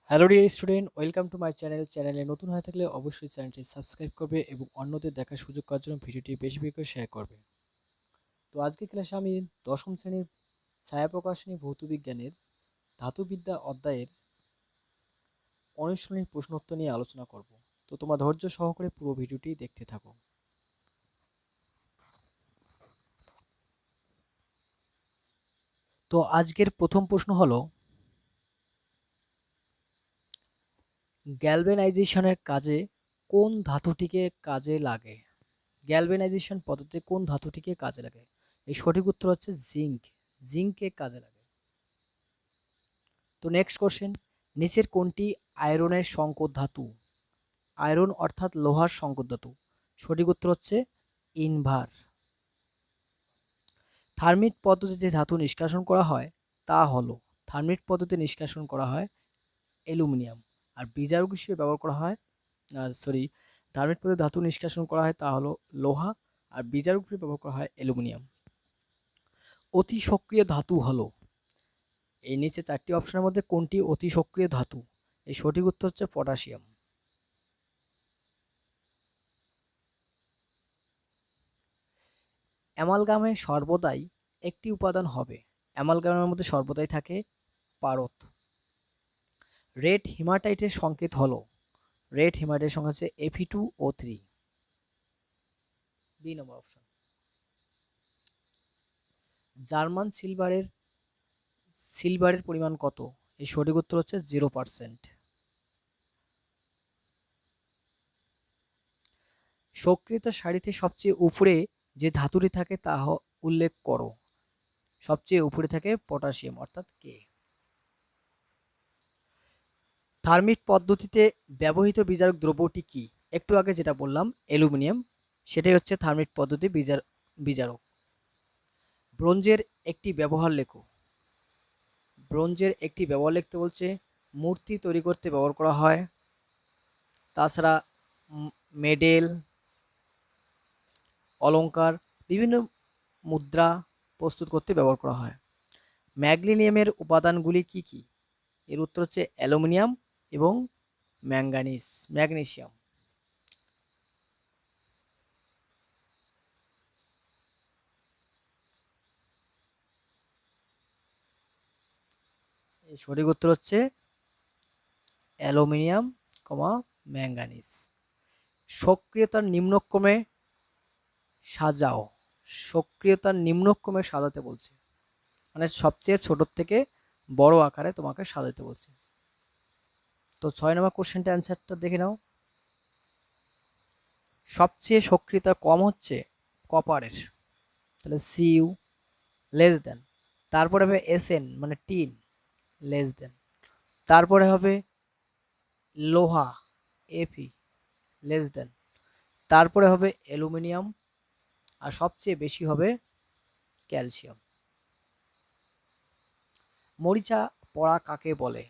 Hello dear student, welcome to my চ্যানেলে নতুন হয়ে থাকলে অবশ্যই চ্যানেলটি সাবস্ক্রাইব করবে এবং অন্যদের দেখার সুযোগ করার জন্য ভিডিওটি বেশি বেশি করে শেয়ার করবে। তো আজকে ক্লাসে আমি দশম শ্রেণীর ছায়াপ্রকাশনী ভৌতবিজ্ঞানের ধাতুবিদ্যা অধ্যায়ের অনুশীলনী প্রশ্নোত্তর নিয়ে আলোচনা করব। তো তোমরা ধৈর্য সহকারে পুরো ভিডিওটি দেখতে থাকো। তো আজকের প্রথম প্রশ্ন হলো, গ্যালভেনাইজেশনের কাজে কোন ধাতুটিকে কাজে লাগে? গ্যালভেনাইজেশন পদ্ধতিতে কোন ধাতুটিকে কাজে লাগে? এই সঠিক উত্তর হচ্ছে জিঙ্ক। জিঙ্ককে কাজে লাগে। তো নেক্সট কোশ্চেন, নিচের কোনটি আয়রনের সংকর ধাতু? আয়রন অর্থাৎ লোহার সংকর ধাতু। সঠিক উত্তর হচ্ছে ইনভার। থার্মিট পদ্ধতিতে যে ধাতু নিষ্কাশন করা হয় তা হলো, থার্মিট পদ্ধতিতে নিষ্কাশন করা হয় অ্যালুমিনিয়াম। আর বিজারক হিসেবে ব্যবহার করা হয়, থার্মিট পদ্ধতিতে ধাতু নিষ্কাশন করা হয় তা হলো লোহা, আর বিজারক হিসেবে ব্যবহার করা হয় অ্যালুমিনিয়াম। অতি সক্রিয় ধাতু হলো, এই নিচে চারটি অপশনের মধ্যে কোনটি অতি সক্রিয় ধাতু? এই সঠিক উত্তর হচ্ছে পটাশিয়াম। অ্যামালগামে সর্বদাই একটি উপাদান হবে, অ্যামালগামের মধ্যে সর্বদাই থাকে পারদ। রেড হিমাটাইটের সংকেত হলো, রেড হিমাটাইটের সংকেত হচ্ছে Fe2O3। বি নম্বর অপশন। জার্মান সিলভারের পরিমাণ কত? এই সঠিক উত্তর হচ্ছে 0%। সক্রিয়তা সারিতে সবচেয়ে উপরে যে ধাতুটি থাকে তা উল্লেখ করো। সবচেয়ে উপরে থাকে পটাশিয়াম অর্থাৎ কে। থার্মিট পদ্ধতিতে ব্যবহৃত বিজারক দ্রব্যটি কি? একটু আগে যেটা বললাম অ্যালুমিনিয়াম, সেটাই হচ্ছে থার্মিট পদ্ধতি বিজারক। ব্রোঞ্জের একটি ব্যবহার লেখো। ব্রোঞ্জের একটি ব্যবহার লিখতে বলছে, মূর্তি তৈরি করতে ব্যবহার করা হয়, তাছাড়া মেডেল, অলংকার, বিভিন্ন মুদ্রা প্রস্তুত করতে ব্যবহার করা হয়। ম্যাগনেসিয়ামের উপাদানগুলি কি কি? এর উত্তর হচ্ছে অ্যালুমিনিয়াম এবং ম্যাগনেসিয়াম। এই সঠিক উত্তর হচ্ছে অ্যালুমিনিয়াম, ম্যাঙ্গানিজ। সক্রিয়তার নিম্নক্রমে সাজাও। সক্রিয়তার নিম্নক্রমে সাজাতে বলছে, মানে সবচেয়ে ছোট থেকে বড় আকারে তোমাকে সাজাতে বলছে। তো 6 নম্বর কোশ্চেনটা অ্যান্সারটা দেখে নাও। সবচেয়ে সক্রিয়তা কম হচ্ছে কপারের, তাহলে Cu লেস দেন। তারপরে হবে Sn মানে টিন লেস দেন। তারপরে হবে লোহা Fe লেস দেন। তারপরে হবে অ্যালুমিনিয়াম, আর সবচেয়ে বেশি হবে ক্যালসিয়াম। মরিচা পড়া কাকে বলে?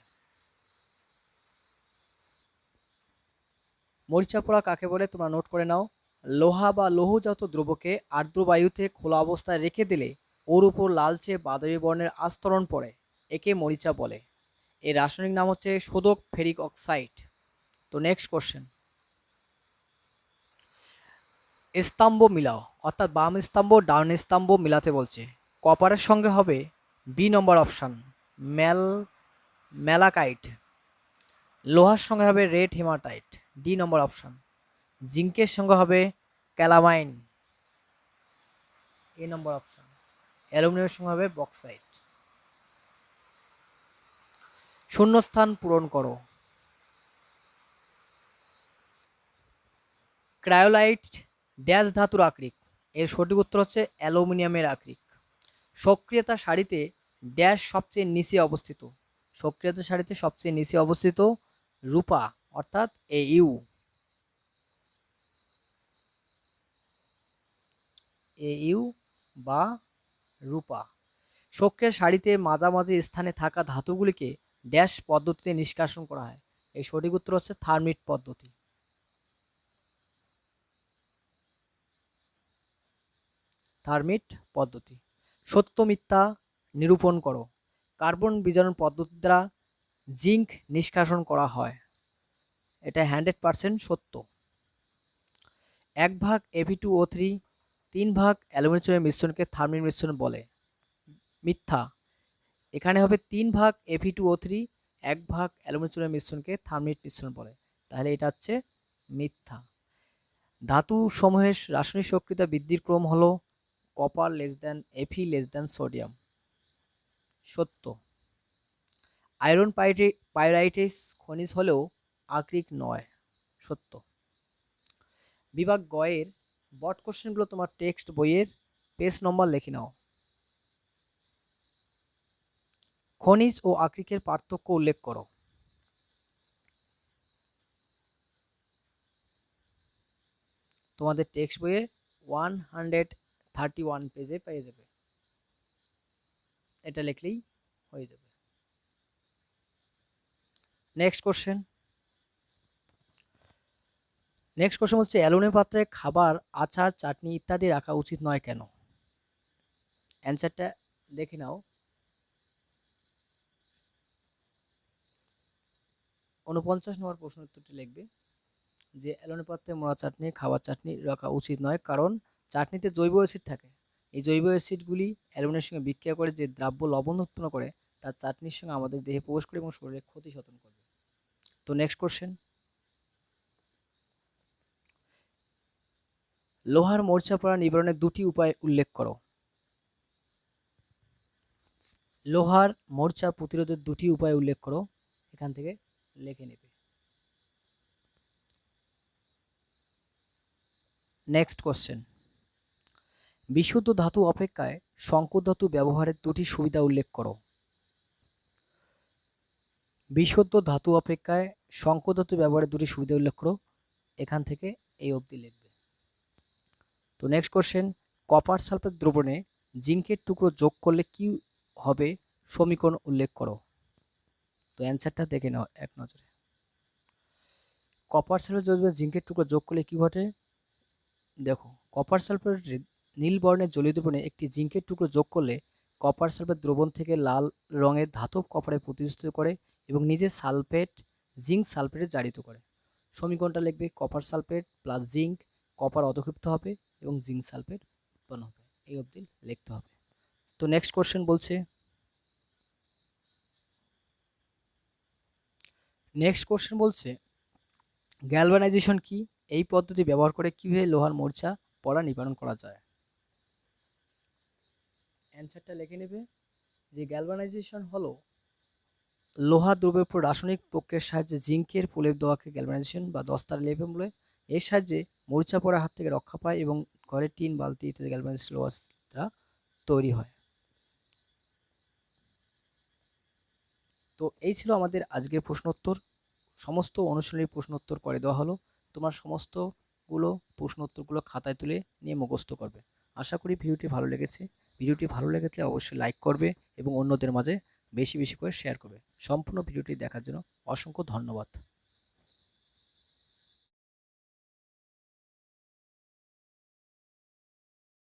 মরিচা পড়া কাকে বলে তোমরা নোট করে নাও। লোহা বা লৌহজাত দ্রব্যকে আর্দ্র বায়ুতে খোলা অবস্থায় রেখে দিলে ওর উপর লালচে বাদামি বর্ণের আস্তরণ পড়ে, একে মরিচা বলে। এর রাসায়নিক নাম হচ্ছে শোধক ফেরিক অক্সাইড। তো নেক্সট কোশ্চেন, স্তম্ভ মিলাও, অর্থাৎ বাম স্তম্ভ ডান স্তম্ভ মিলাতে বলছে। কপারের সঙ্গে হবে বি নম্বর অপশান ম্যালাকাইট। লোহার সঙ্গে হবে রেড হিমাটাইট, ডি নম্বর অপশান। জিঙ্কের সঙ্গে হবে ক্যালামাইন, এ নম্বর অপশান। অ্যালুমিনিয়ামের সঙ্গে হবে বক্সাইট। শূন্যস্থান পূরণ করো। ক্রায়োলাইট ড্যাশ ধাতুর আকরিক? এর সঠিক উত্তর হচ্ছে অ্যালুমিনিয়ামের আকরিক। সক্রিয়তা সারিতে ড্যাশ সবচেয়ে নিচে অবস্থিত? সক্রিয়তা সারিতে সবচেয়ে নিচে অবস্থিত রূপা অর্থাৎ Au বা রূপা। সক্রিয় সারিতে মাঝামাঝি স্থানে থাকা ধাতুগুলিকে ড্যাশ পদ্ধতিতে নিষ্কাশন করা হয়? এই সঠিক উত্তর হচ্ছে থার্মিট পদ্ধতি। থার্মিট পদ্ধতি। সত্য মিথ্যা নিরূপণ করো। কার্বন বিজারণ পদ্ধতি দ্বারা জিঙ্ক নিষ্কাশন করা হয়। এটা 100% সত্য। 1 ভাগ Fe2O3 3 ভাগ অ্যালুমিনিয়ামের মিশ্রণকে থার্মিক মিশ্রণ বলে। মিথ্যা। এখানে হবে 3 ভাগ Fe2O3 1 ভাগ অ্যালুমিনিয়ামের মিশ্রণকে থার্মিক মিশ্রণ বলে, তাহলে এটা হচ্ছে মিথ্যা। ধাতু সমূহের রাসায়নিক সক্রিয়তা বৃদ্ধির ক্রম হলো copper less than Fe less than sodium. সত্য। আয়রন পাইরাইটিস খনিজ হলেও আকরিক নয়। সত্য। বিভাগ গয়ের বট কোশ্চেনগুলো তোমার টেক্সট বইয়ের পেজ নম্বর লিখে নাও। খনিজ ও আকরিকের পার্থক্য উল্লেখ করো। তোমাদের টেক্সট বইয়ে 131 পেজে পেয়ে যাবে, এটা লিখলেই হয়ে যাবে। নেক্সট কোশ্চেন হচ্ছে অ্যালুমিনিয়াম পাত্রে খাবার, আচার, চাটনি ইত্যাদি রাখা উচিত নয় কেন? অ্যান্সারটা দেখে নাও। 49 নম্বর প্রশ্ন উত্তরটি লিখবে যে অ্যালুমিনিয়াম পাত্রে মোড়া চাটনি, খাবার চাটনি রাখা উচিত নয়, কারণ চাটনিতে জৈব অ্যাসিড থাকে। এই জৈব অ্যাসিডগুলি অ্যালুমিনিয়ামের সঙ্গে বিক্রিয়া করে যে দ্রাব্য লবণ উৎপন্ন করে তা চাটনির সঙ্গে আমাদের দেহে প্রবেশ করে এবং শরীরে ক্ষতি সাধন করবে। তো নেক্সট কোশ্চেন, লোহার মরিচা পড়া নিবারণের 2টি উপায় উল্লেখ করো। লোহার মরিচা প্রতিরোধের 2টি উপায় উল্লেখ করো, এখান থেকে লিখে নেবে। নেক্সট কোশ্চেন, বিশুদ্ধ ধাতু অপেক্ষায় সংকর ধাতু ব্যবহারের 2টি সুবিধা উল্লেখ করো। বিশুদ্ধ ধাতু অপেক্ষায় সংকর ধাতু ব্যবহারের 2টি সুবিধা উল্লেখ করো, এখান থেকে এই অবধি লিখবে। তো নেক্সট কোশ্চেন, কপার সালফেট দ্রবণে জিঙ্কের টুকরো যোগ করলে কি হবে সমীকরণ উল্লেখ করো। তো অ্যান্সারটা দেখে নাও এক নজরে। কপার সালফেট দ্রবণে জিঙ্কের টুকরো যোগ করলে কি ঘটে? দেখো, কপার সালফেট নীল বর্ণের জলীয় দ্রবণে একটি জিঙ্কের টুকরো যোগ করলে কপার সালফেট দ্রবণ থেকে লাল রঙের ধাতব কপারে প্রতিস্থাপিত করে এবং নিজে সালফেট জিঙ্ক সালফেটে জারিত করে। সমীকরণটা লিখবে copper sulphate plus zinc, copper অধক্ষিপ্ত হবে এবং জিঙ্ক সালফেট উৎপন্ন হবে, এই অবধি লিখতে হবে। তো নেক্সট কোশ্চেন বলছে, গ্যালভানাইজেশন কি? এই পদ্ধতি ব্যবহার করে কিভাবে লোহার মরিচা পড়া নিবারণ করা যায়? অ্যান্সারটা লিখে নেবে যে গ্যালভানাইজেশন হলো লোহা দ্রবের উপর রাসায়নিক প্রক্রিয়ার সাহায্যে জিঙ্কের প্রলেপ দেওয়াকে গ্যালভানাইজেশন বা দস্তার লেপন বলে। এর সাহায্যে মরিচা পড়ার হাত থেকে রক্ষা পায় এবং ঘরের টিন, বালতি ইত্যাদি গ্যালভানাইজড লোহা দ্বারা তৈরি হয়। তো এই ছিল আমাদের আজকের প্রশ্নোত্তর। সমস্ত অনুশীলনী প্রশ্নোত্তর করে দেওয়া হলো। তোমার সমস্তগুলো প্রশ্নোত্তরগুলো খাতায় তুলে নিয়ে মুখস্থ করবে। আশা করি ভিডিওটি ভালো লেগেছে। ভিডিওটি ভালো লেগেছে অবশ্যই লাইক করবে এবং অন্যদের মাঝে বেশি বেশি করে শেয়ার করবে। সম্পূর্ণ ভিডিওটি দেখার জন্য অসংখ্য ধন্যবাদ।